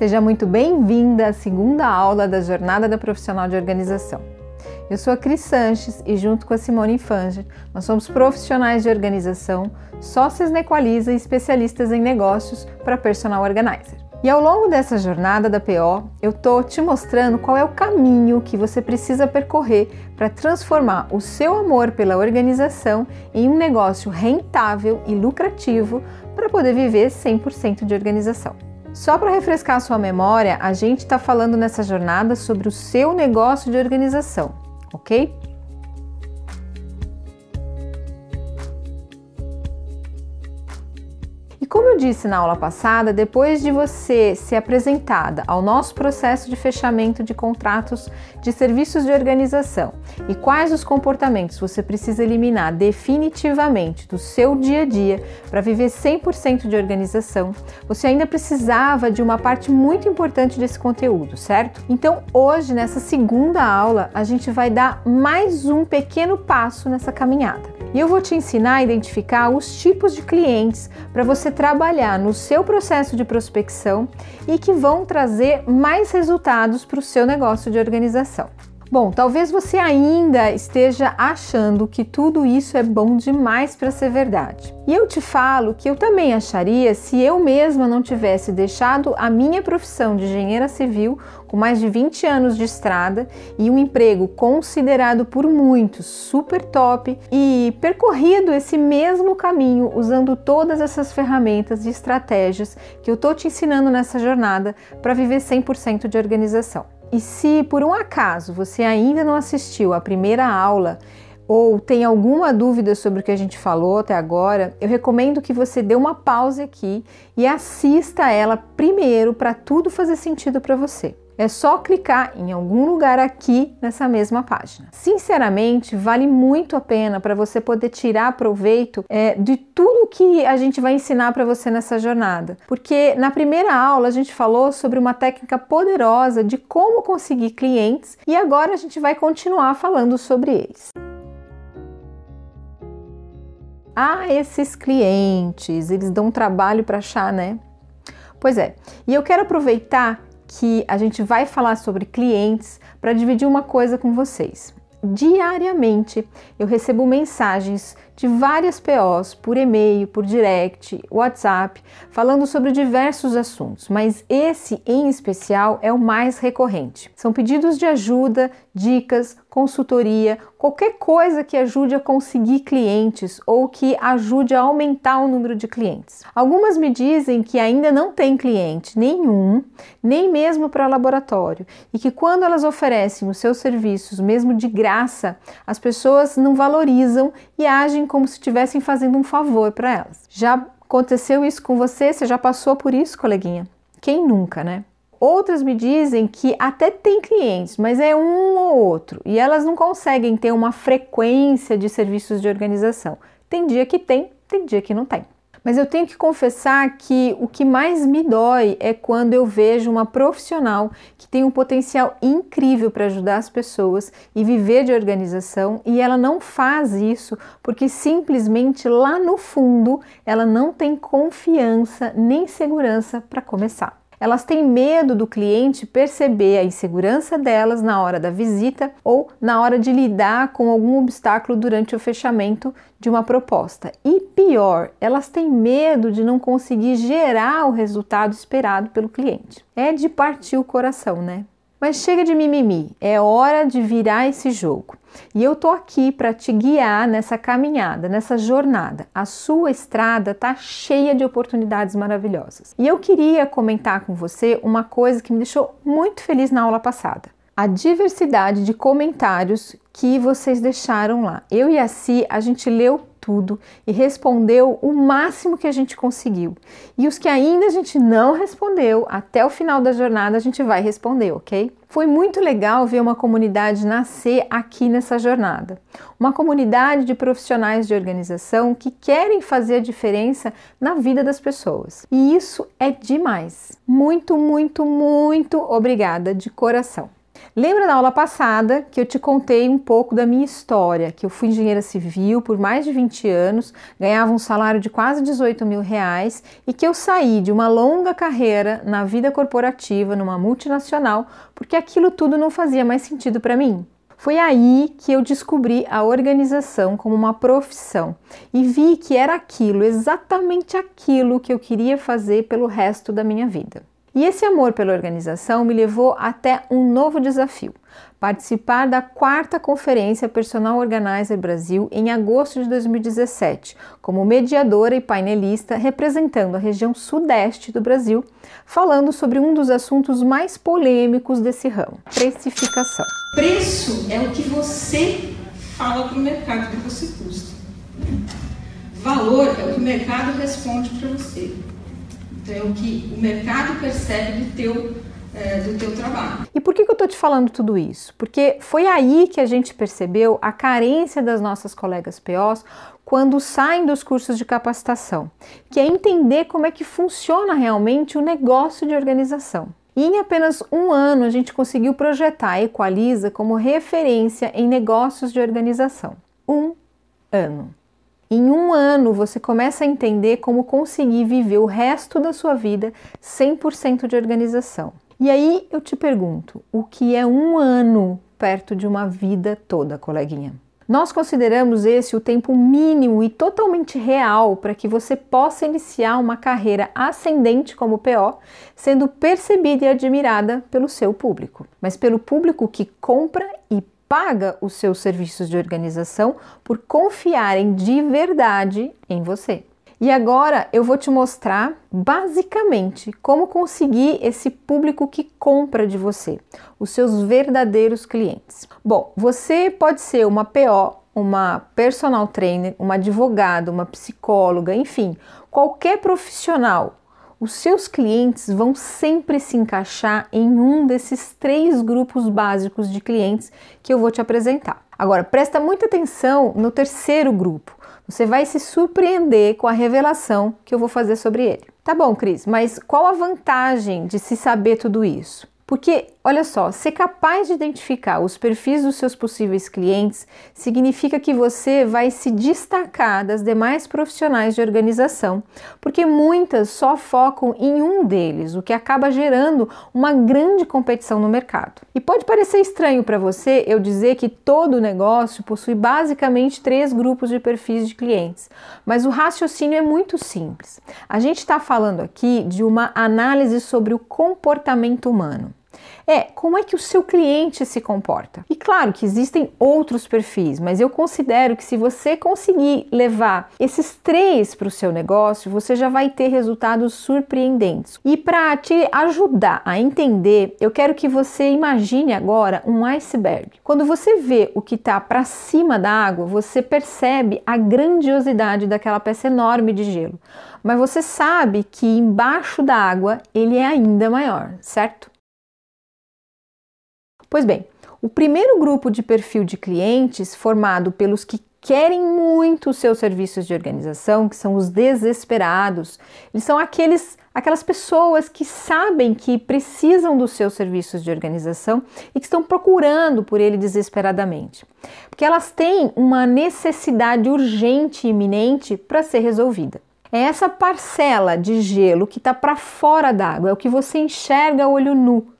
Seja muito bem-vinda à segunda aula da Jornada da Profissional de Organização. Eu sou a Cris Sanches e junto com a Simone Fanger, nós somos profissionais de organização, sócias na Equaliza e especialistas em negócios para Personal Organizer. E ao longo dessa jornada da PO, eu estou te mostrando qual é o caminho que você precisa percorrer para transformar o seu amor pela organização em um negócio rentável e lucrativo para poder viver 100% de organização. Só para refrescar a sua memória, a gente está falando nessa jornada sobre o seu negócio de organização, ok? E como eu disse na aula passada, depois de você ser apresentada ao nosso processo de fechamento de contratos de serviços de organização e quais os comportamentos você precisa eliminar definitivamente do seu dia a dia para viver 100% de organização, você ainda precisava de uma parte muito importante desse conteúdo, certo? Então hoje, nessa segunda aula, a gente vai dar mais um pequeno passo nessa caminhada. E eu vou te ensinar a identificar os tipos de clientes para você trabalhar no seu processo de prospecção e que vão trazer mais resultados para o seu negócio de organização. Bom, talvez você ainda esteja achando que tudo isso é bom demais para ser verdade. E eu te falo que eu também acharia se eu mesma não tivesse deixado a minha profissão de engenheira civil com mais de 20 anos de estrada e um emprego considerado por muitos super top e percorrido esse mesmo caminho usando todas essas ferramentas e estratégias que eu tô te ensinando nessa jornada para viver 100% de organização. E se por um acaso você ainda não assistiu à primeira aula ou tem alguma dúvida sobre o que a gente falou até agora, eu recomendo que você dê uma pausa aqui e assista ela primeiro para tudo fazer sentido para você. É só clicar em algum lugar aqui nessa mesma página. Sinceramente, vale muito a pena para você poder tirar proveito de tudo que a gente vai ensinar para você nessa jornada. Porque na primeira aula a gente falou sobre uma técnica poderosa de como conseguir clientes e agora a gente vai continuar falando sobre eles. Esses clientes, eles dão trabalho para achar, né? Pois é, e eu quero aproveitar que a gente vai falar sobre clientes para dividir uma coisa com vocês. Diariamente eu recebo mensagens de várias POs por e-mail, por direct, WhatsApp, falando sobre diversos assuntos, mas esse em especial é o mais recorrente. São pedidos de ajuda, dicas, consultoria, qualquer coisa que ajude a conseguir clientes ou que ajude a aumentar o número de clientes. Algumas me dizem que ainda não tem cliente nenhum, nem mesmo para laboratório, e que quando elas oferecem os seus serviços, mesmo de graça, as pessoas não valorizam e agem como se estivessem fazendo um favor para elas. Já aconteceu isso com você? Você já passou por isso, coleguinha? Quem nunca, né? Outras me dizem que até tem clientes, mas é um ou outro, e elas não conseguem ter uma frequência de serviços de organização. Tem dia que tem dia que não tem. Mas eu tenho que confessar que o que mais me dói é quando eu vejo uma profissional que tem um potencial incrível para ajudar as pessoas e viver de organização e ela não faz isso porque simplesmente lá no fundo ela não tem confiança nem segurança para começar. Elas têm medo do cliente perceber a insegurança delas na hora da visita ou na hora de lidar com algum obstáculo durante o fechamento de uma proposta. E pior, elas têm medo de não conseguir gerar o resultado esperado pelo cliente. É de partir o coração, né? Mas chega de mimimi, é hora de virar esse jogo. E eu tô aqui para te guiar nessa caminhada, nessa jornada. A sua estrada tá cheia de oportunidades maravilhosas. E eu queria comentar com você uma coisa que me deixou muito feliz na aula passada. A diversidade de comentários que vocês deixaram lá. Eu e a Si, a gente leu tudo e respondeu o máximo que a gente conseguiu. E os que ainda a gente não respondeu, até o final da jornada a gente vai responder, ok? Foi muito legal ver uma comunidade nascer aqui nessa jornada. Uma comunidade de profissionais de organização que querem fazer a diferença na vida das pessoas. E isso é demais. Muito, muito, muito obrigada de coração. Lembra da aula passada que eu te contei um pouco da minha história, que eu fui engenheira civil por mais de 20 anos, ganhava um salário de quase 18 mil reais e que eu saí de uma longa carreira na vida corporativa, numa multinacional, porque aquilo tudo não fazia mais sentido para mim. Foi aí que eu descobri a organização como uma profissão e vi que era aquilo, exatamente aquilo que eu queria fazer pelo resto da minha vida. E esse amor pela organização me levou até um novo desafio: participar da 4ª Conferência Personal Organizer Brasil em agosto de 2017, como mediadora e painelista representando a região sudeste do Brasil, falando sobre um dos assuntos mais polêmicos desse ramo: precificação. Preço é o que você fala para o mercado que você custa. Valor é o que o mercado responde para você. Então é o que o mercado percebe do teu trabalho. E por que eu estou te falando tudo isso? Porque foi aí que a gente percebeu a carência das nossas colegas POs quando saem dos cursos de capacitação, que é entender como é que funciona realmente o negócio de organização. E em apenas um ano a gente conseguiu projetar a Equaliza como referência em negócios de organização. Um ano. Em um ano você começa a entender como conseguir viver o resto da sua vida 100% de organização. E aí eu te pergunto, o que é um ano perto de uma vida toda, coleguinha? Nós consideramos esse o tempo mínimo e totalmente real para que você possa iniciar uma carreira ascendente como PO, sendo percebida e admirada pelo seu público, mas pelo público que compra e paga os seus serviços de organização por confiarem de verdade em você. E agora eu vou te mostrar basicamente como conseguir esse público que compra de você, os seus verdadeiros clientes. Bom, você pode ser uma PO, uma personal trainer, uma advogada, uma psicóloga, enfim, qualquer profissional. Os seus clientes vão sempre se encaixar em um desses 3 grupos básicos de clientes que eu vou te apresentar. Agora, presta muita atenção no 3º grupo. Você vai se surpreender com a revelação que eu vou fazer sobre ele. Tá bom, Cris, mas qual a vantagem de se saber tudo isso? Porque, olha só, ser capaz de identificar os perfis dos seus possíveis clientes significa que você vai se destacar das demais profissionais de organização, porque muitas só focam em um deles, o que acaba gerando uma grande competição no mercado. E pode parecer estranho para você eu dizer que todo negócio possui basicamente 3 grupos de perfis de clientes, mas o raciocínio é muito simples. A gente está falando aqui de uma análise sobre o comportamento humano. Como é que o seu cliente se comporta? E claro que existem outros perfis, mas eu considero que se você conseguir levar esses 3 para o seu negócio, você já vai ter resultados surpreendentes. E para te ajudar a entender, eu quero que você imagine agora um iceberg. Quando você vê o que está para cima da água, você percebe a grandiosidade daquela peça enorme de gelo. Mas você sabe que embaixo da água ele é ainda maior, certo? Pois bem, o primeiro grupo de perfil de clientes, formado pelos que querem muito os seus serviços de organização, que são os desesperados, eles são aquelas pessoas que sabem que precisam dos seus serviços de organização e que estão procurando por ele desesperadamente, porque elas têm uma necessidade urgente e iminente para ser resolvida. É essa parcela de gelo que está para fora d'água, é o que você enxerga a olho nu.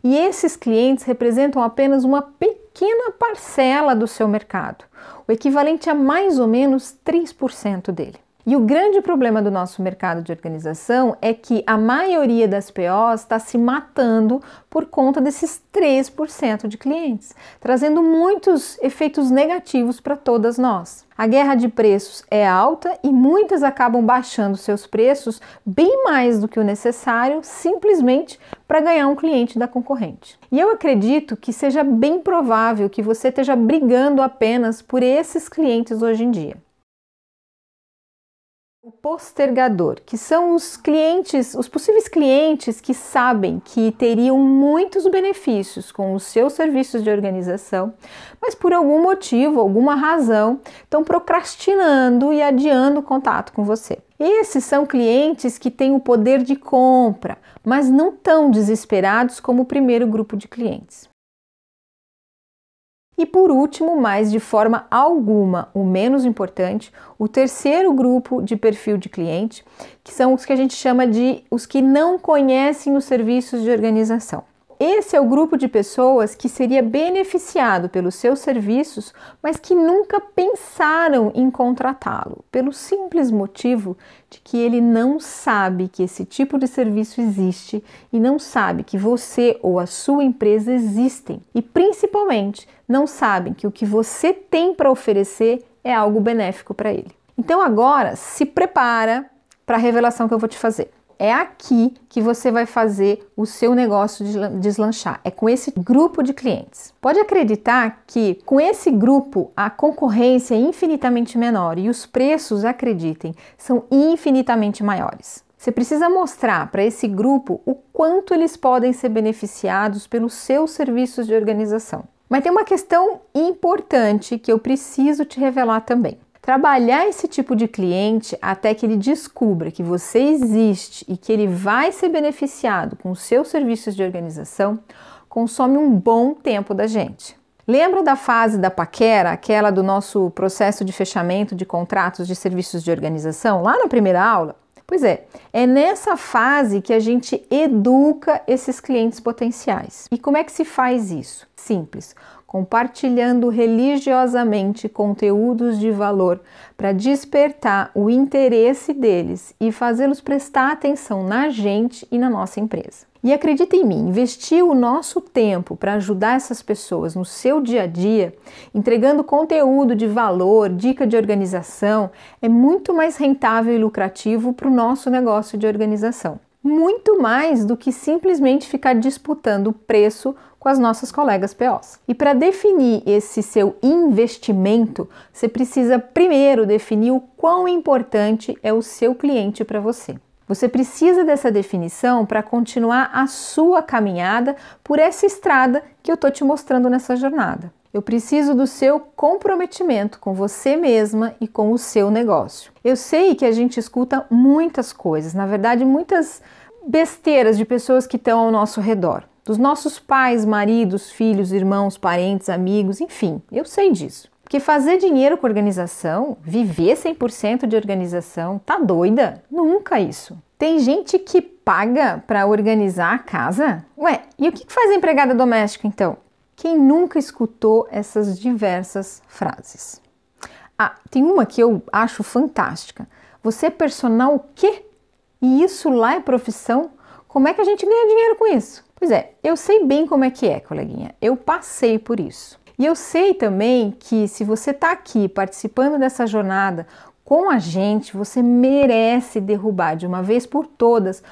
E esses clientes representam apenas uma pequena parcela do seu mercado, o equivalente a mais ou menos 3% dele. E o grande problema do nosso mercado de organização é que a maioria das POs está se matando por conta desses 3% de clientes, trazendo muitos efeitos negativos para todas nós. A guerra de preços é alta e muitas acabam baixando seus preços bem mais do que o necessário, simplesmente para ganhar um cliente da concorrente. E eu acredito que seja bem provável que você esteja brigando apenas por esses clientes hoje em dia. O postergador, que são os clientes, os possíveis clientes que sabem que teriam muitos benefícios com os seus serviços de organização, mas por algum motivo, alguma razão, estão procrastinando e adiando o contato com você. Esses são clientes que têm o poder de compra, mas não tão desesperados como o primeiro grupo de clientes. E por último, mas de forma alguma o menos importante, o terceiro grupo de perfil de cliente, que são os que a gente chama de os que não conhecem os serviços de organização. Esse é o grupo de pessoas que seria beneficiado pelos seus serviços, mas que nunca pensaram em contratá-lo, pelo simples motivo de que ele não sabe que esse tipo de serviço existe e não sabe que você ou a sua empresa existem e, principalmente, não sabem que o que você tem para oferecer é algo benéfico para ele. Então agora se prepara para a revelação que eu vou te fazer. É aqui que você vai fazer o seu negócio deslanchar, é com esse grupo de clientes. Pode acreditar que com esse grupo a concorrência é infinitamente menor e os preços, acreditem, são infinitamente maiores. Você precisa mostrar para esse grupo o quanto eles podem ser beneficiados pelos seus serviços de organização. Mas tem uma questão importante que eu preciso te revelar também. Trabalhar esse tipo de cliente até que ele descubra que você existe e que ele vai ser beneficiado com os seus serviços de organização, consome um bom tempo da gente. Lembra da fase da paquera, aquela do nosso processo de fechamento de contratos de serviços de organização, lá na primeira aula? Pois é nessa fase que a gente educa esses clientes potenciais. E como é que se faz isso? Simples. Compartilhando religiosamente conteúdos de valor para despertar o interesse deles e fazê-los prestar atenção na gente e na nossa empresa. E acredita em mim, investir o nosso tempo para ajudar essas pessoas no seu dia a dia, entregando conteúdo de valor, dica de organização, é muito mais rentável e lucrativo para o nosso negócio de organização. Muito mais do que simplesmente ficar disputando o preço com as nossas colegas POs. E para definir esse seu investimento, você precisa primeiro definir o quão importante é o seu cliente para você. Você precisa dessa definição para continuar a sua caminhada por essa estrada que eu estou te mostrando nessa jornada. Eu preciso do seu comprometimento com você mesma e com o seu negócio. Eu sei que a gente escuta muitas coisas, na verdade muitas besteiras de pessoas que estão ao nosso redor. Dos nossos pais, maridos, filhos, irmãos, parentes, amigos, enfim, eu sei disso. Porque fazer dinheiro com organização, viver 100% de organização, tá doida? Nunca isso. Tem gente que paga para organizar a casa? Ué, e o que faz a empregada doméstica então? Quem nunca escutou essas diversas frases? Ah, tem uma que eu acho fantástica. Você é personal o quê? E isso lá é profissão? Como é que a gente ganha dinheiro com isso? Pois é, eu sei bem como é que é, coleguinha. Eu passei por isso. E eu sei também que se você está aqui participando dessa jornada com a gente, você merece derrubar de uma vez por todas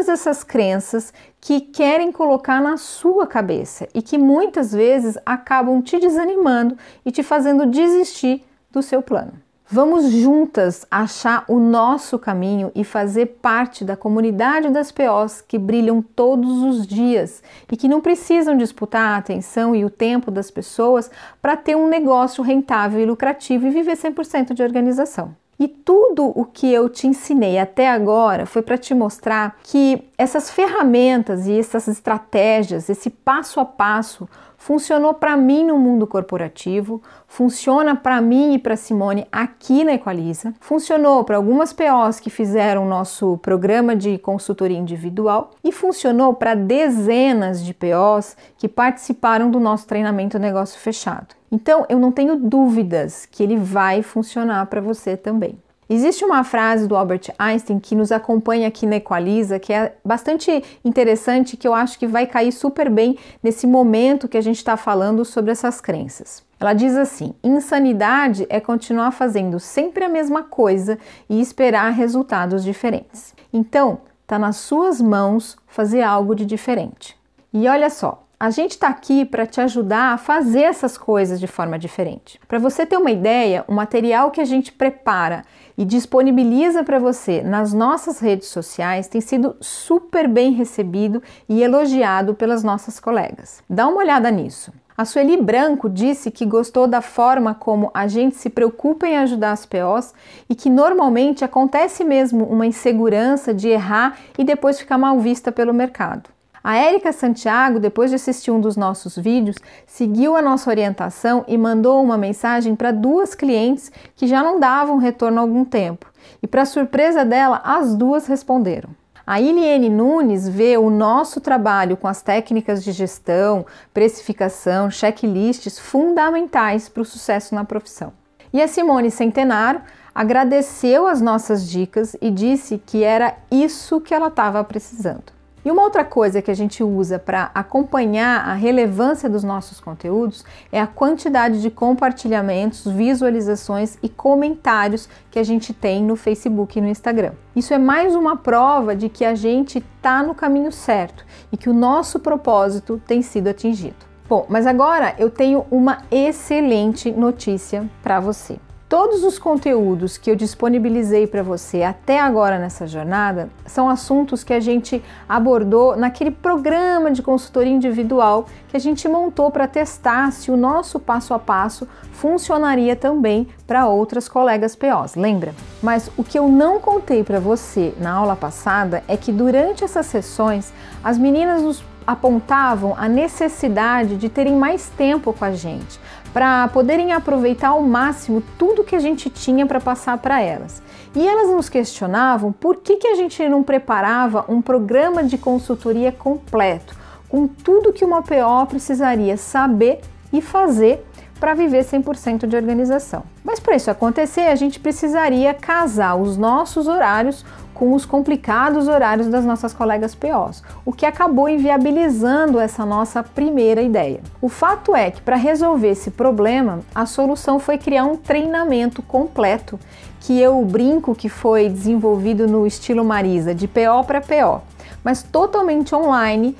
essas crenças que querem colocar na sua cabeça e que muitas vezes acabam te desanimando e te fazendo desistir do seu plano. Vamos juntas achar o nosso caminho e fazer parte da comunidade das POs que brilham todos os dias e que não precisam disputar a atenção e o tempo das pessoas para ter um negócio rentável e lucrativo e viver 100% de organização. E tudo o que eu te ensinei até agora foi para te mostrar que essas ferramentas e essas estratégias, esse passo a passo, funcionou para mim no mundo corporativo, funciona para mim e para Simone aqui na Equaliza, funcionou para algumas POs que fizeram nosso programa de consultoria individual e funcionou para dezenas de POs que participaram do nosso treinamento Negócio Fechado. Então, eu não tenho dúvidas que ele vai funcionar para você também. Existe uma frase do Albert Einstein que nos acompanha aqui na Equaliza, que é bastante interessante, que eu acho que vai cair super bem nesse momento que a gente está falando sobre essas crenças. Ela diz assim: insanidade é continuar fazendo sempre a mesma coisa e esperar resultados diferentes. Então, está nas suas mãos fazer algo de diferente. E olha só, a gente está aqui para te ajudar a fazer essas coisas de forma diferente. Para você ter uma ideia, o material que a gente prepara e disponibiliza para você nas nossas redes sociais tem sido super bem recebido e elogiado pelas nossas colegas. Dá uma olhada nisso. A Sueli Branco disse que gostou da forma como a gente se preocupa em ajudar as POs e que normalmente acontece mesmo uma insegurança de errar e depois ficar mal vista pelo mercado. A Érica Santiago, depois de assistir um dos nossos vídeos, seguiu a nossa orientação e mandou uma mensagem para 2 clientes que já não davam retorno há algum tempo. E para surpresa dela, as 2 responderam. A Iliene Nunes vê o nosso trabalho com as técnicas de gestão, precificação, checklists fundamentais para o sucesso na profissão. E a Simone Centenaro agradeceu as nossas dicas e disse que era isso que ela estava precisando. E uma outra coisa que a gente usa para acompanhar a relevância dos nossos conteúdos é a quantidade de compartilhamentos, visualizações e comentários que a gente tem no Facebook e no Instagram. Isso é mais uma prova de que a gente está no caminho certo e que o nosso propósito tem sido atingido. Bom, mas agora eu tenho uma excelente notícia para você. Todos os conteúdos que eu disponibilizei para você até agora nessa jornada são assuntos que a gente abordou naquele programa de consultoria individual que a gente montou para testar se o nosso passo a passo funcionaria também para outras colegas POs, lembra? Mas o que eu não contei para você na aula passada é que durante essas sessões as meninas nos apontavam a necessidade de terem mais tempo com a gente, para poderem aproveitar ao máximo tudo que a gente tinha para passar para elas. E elas nos questionavam por que a gente não preparava um programa de consultoria completo, com tudo que uma PO precisaria saber e fazer para viver 100% de organização. Mas para isso acontecer, a gente precisaria casar os nossos horários com os complicados horários das nossas colegas POs, o que acabou inviabilizando essa nossa primeira ideia. O fato é que para resolver esse problema, a solução foi criar um treinamento completo, que eu brinco que foi desenvolvido no estilo Marisa, de PO para PO, mas totalmente online,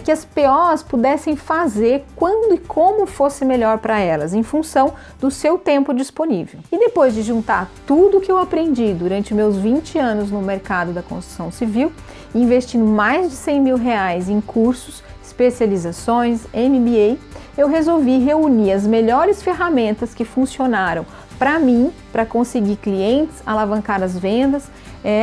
que as POs pudessem fazer quando e como fosse melhor para elas, em função do seu tempo disponível. E depois de juntar tudo que eu aprendi durante meus 20 anos no mercado da construção civil, investindo mais de R$100 mil em cursos, especializações, MBA, eu resolvi reunir as melhores ferramentas que funcionaram para mim, para conseguir clientes, alavancar as vendas,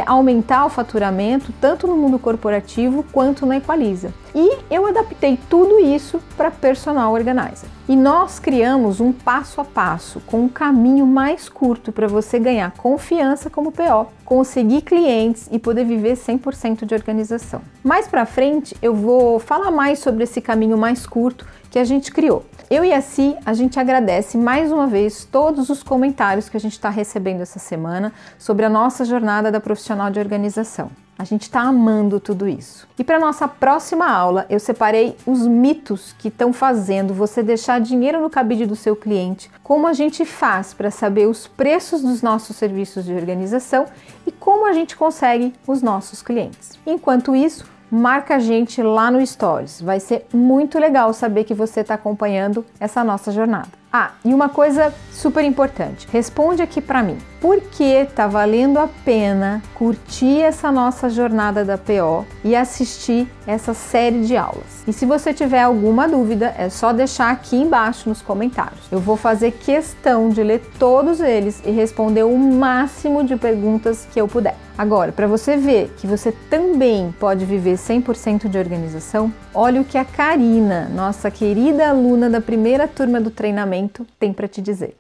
aumentar o faturamento, tanto no mundo corporativo quanto na Equaliza. E eu adaptei tudo isso para Personal Organizer. E nós criamos um passo a passo, com um caminho mais curto para você ganhar confiança como PO, conseguir clientes e poder viver 100% de organização. Mais para frente eu vou falar mais sobre esse caminho mais curto que a gente criou. Eu e a Si, a gente agradece mais uma vez todos os comentários que a gente está recebendo essa semana sobre a nossa jornada da profissional de organização. A gente está amando tudo isso. E para nossa próxima aula, eu separei os mitos que estão fazendo você deixar dinheiro no cabide do seu cliente, como a gente faz para saber os preços dos nossos serviços de organização e como a gente consegue os nossos clientes. Enquanto isso, marca a gente lá no Stories. Vai ser muito legal saber que você está acompanhando essa nossa jornada. Ah, e uma coisa super importante, responde aqui para mim. Por que tá valendo a pena curtir essa nossa jornada da PO e assistir essa série de aulas? E se você tiver alguma dúvida, é só deixar aqui embaixo nos comentários. Eu vou fazer questão de ler todos eles e responder o máximo de perguntas que eu puder. Agora, para você ver que você também pode viver 100% de organização, olha o que a Karina, nossa querida aluna da primeira turma do treinamento, tem para te dizer.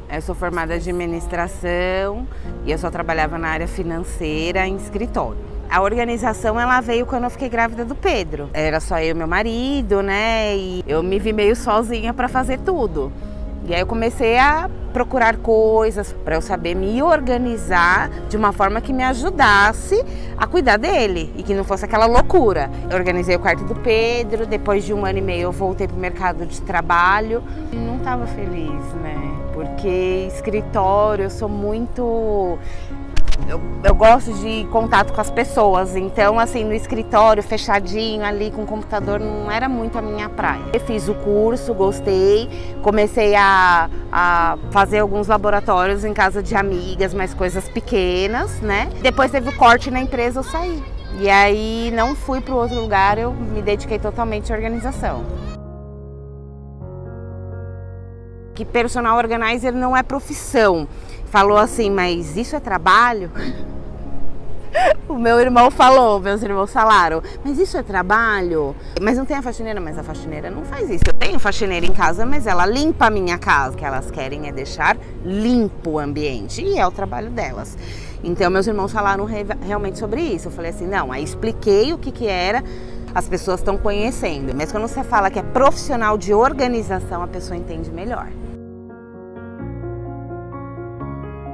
Eu sou formada em administração e eu só trabalhava na área financeira em escritório. A organização ela veio quando eu fiquei grávida do Pedro. Era só eu e meu marido, né? E eu me vi meio sozinha para fazer tudo. E aí eu comecei a procurar coisas para eu saber me organizar de uma forma que me ajudasse a cuidar dele e que não fosse aquela loucura. Eu organizei o quarto do Pedro, depois de 1 ano e meio eu voltei para o mercado de trabalho. E não estava feliz, né? Porque escritório, eu sou muito... Eu gosto de contato com as pessoas, então assim, no escritório, fechadinho ali com o computador, não era muito a minha praia. Eu fiz o curso, gostei, comecei a fazer alguns laboratórios em casa de amigas, mas coisas pequenas, né? Depois teve o corte na empresa, eu saí. E aí não fui para o outro lugar, eu me dediquei totalmente à organização. Que personal organizer não é profissão. Falou assim, mas isso é trabalho? O meu irmão falou, meus irmãos falaram, mas isso é trabalho? Mas não tem a faxineira? Mas a faxineira não faz isso. Eu tenho faxineira em casa, mas ela limpa a minha casa. O que elas querem é deixar limpo o ambiente e é o trabalho delas. Então meus irmãos falaram realmente sobre isso. Eu falei assim, não, aí expliquei o que era, as pessoas estão conhecendo. Mas quando você fala que é profissional de organização, a pessoa entende melhor.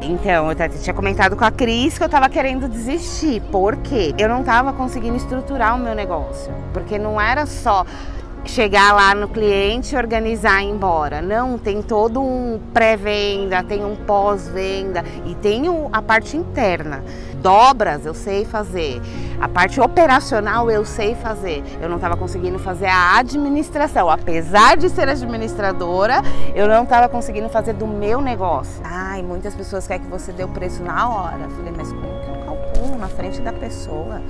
Então, eu tinha comentado com a Cris que eu tava querendo desistir, porque eu não tava conseguindo estruturar o meu negócio, porque não era só chegar lá no cliente, organizar e ir embora. Não, tem todo um pré-venda, tem um pós-venda e tem a parte interna. Dobras eu sei fazer, a parte operacional eu sei fazer. Eu não estava conseguindo fazer a administração, apesar de ser administradora, eu não estava conseguindo fazer do meu negócio. Ai, muitas pessoas querem que você dê o preço na hora. Eu falei, mas como que eu calculo na frente da pessoa?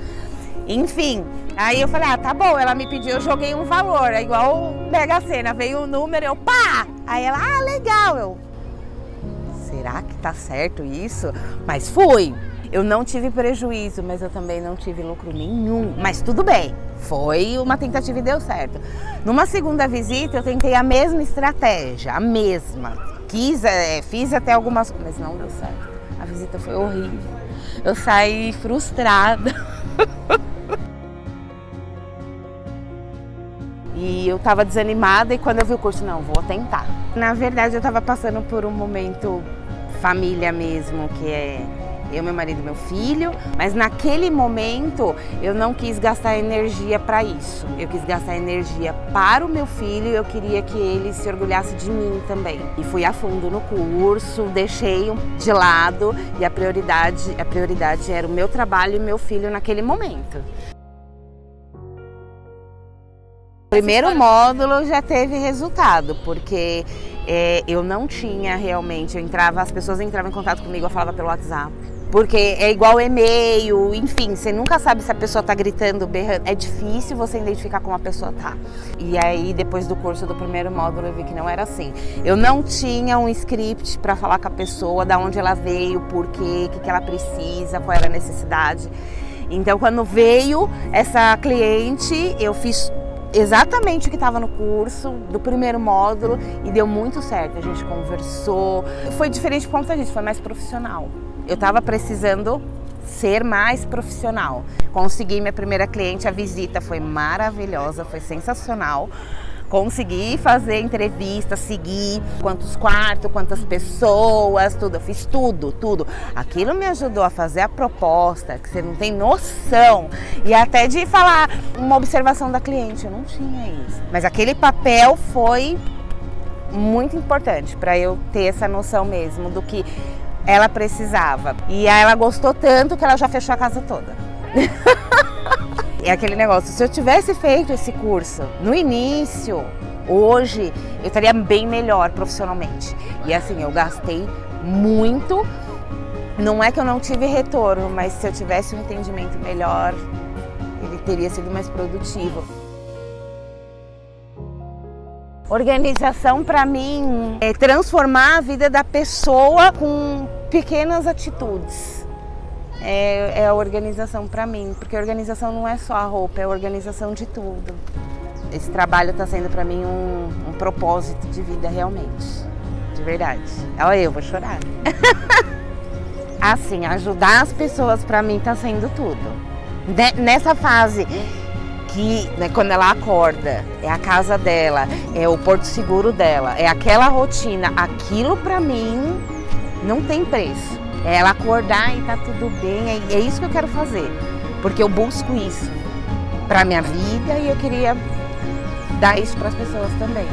Enfim, aí eu falei, ah, tá bom, ela me pediu, eu joguei um valor, é igual o Mega Sena, veio um número, eu pá! Aí ela, ah, legal, eu, será que tá certo isso? Mas fui! Eu não tive prejuízo, mas eu também não tive lucro nenhum. Mas tudo bem, foi uma tentativa e deu certo. Numa segunda visita eu tentei a mesma estratégia, a mesma. Fiz até algumas coisas, mas não deu certo. A visita foi horrível. Eu saí frustrada. E eu tava desanimada e quando eu vi o curso, não, vou tentar. Na verdade eu tava passando por um momento família mesmo, que é eu, meu marido e meu filho, mas naquele momento eu não quis gastar energia para isso. Eu quis gastar energia para o meu filho e eu queria que ele se orgulhasse de mim também. E fui a fundo no curso, deixei de lado e a prioridade era o meu trabalho e meu filho naquele momento. O primeiro módulo já teve resultado, porque eu não tinha realmente, as pessoas entravam em contato comigo, eu falava pelo WhatsApp. Porque é igual e-mail, enfim, você nunca sabe se a pessoa tá gritando, berrando. É difícil você identificar como a pessoa tá. E aí, depois do curso do primeiro módulo, eu vi que não era assim. Eu não tinha um script para falar com a pessoa, da onde ela veio, por quê, o que ela precisa, qual era a necessidade. Então, quando veio essa cliente, eu fiz exatamente o que estava no curso do primeiro módulo e deu muito certo. A gente conversou, foi diferente por conta disso, foi mais profissional. Eu estava precisando ser mais profissional. Consegui minha primeira cliente, a visita foi maravilhosa, foi sensacional. Consegui fazer entrevista, seguir quantos quartos, quantas pessoas, tudo. Eu fiz tudo. Aquilo me ajudou a fazer a proposta, que você não tem noção. E até de falar uma observação da cliente, eu não tinha isso. Mas aquele papel foi muito importante para eu ter essa noção mesmo do que ela precisava. E aí ela gostou tanto que ela já fechou a casa toda. É aquele negócio, se eu tivesse feito esse curso no início, hoje eu estaria bem melhor profissionalmente. E assim, eu gastei muito, não é que eu não tive retorno, mas se eu tivesse um entendimento melhor, ele teria sido mais produtivo. Organização para mim é transformar a vida da pessoa com pequenas atitudes. É a organização para mim, porque a organização não é só a roupa, é a organização de tudo. Esse trabalho está sendo para mim um propósito de vida realmente, de verdade. Olha, eu vou chorar. Assim, ajudar as pessoas para mim está sendo tudo. Nessa fase que, né, quando ela acorda, é a casa dela, é o porto seguro dela, é aquela rotina, aquilo para mim não tem preço. É ela acordar e tá tudo bem, é isso que eu quero fazer, porque eu busco isso para minha vida e eu queria dar isso para as pessoas também.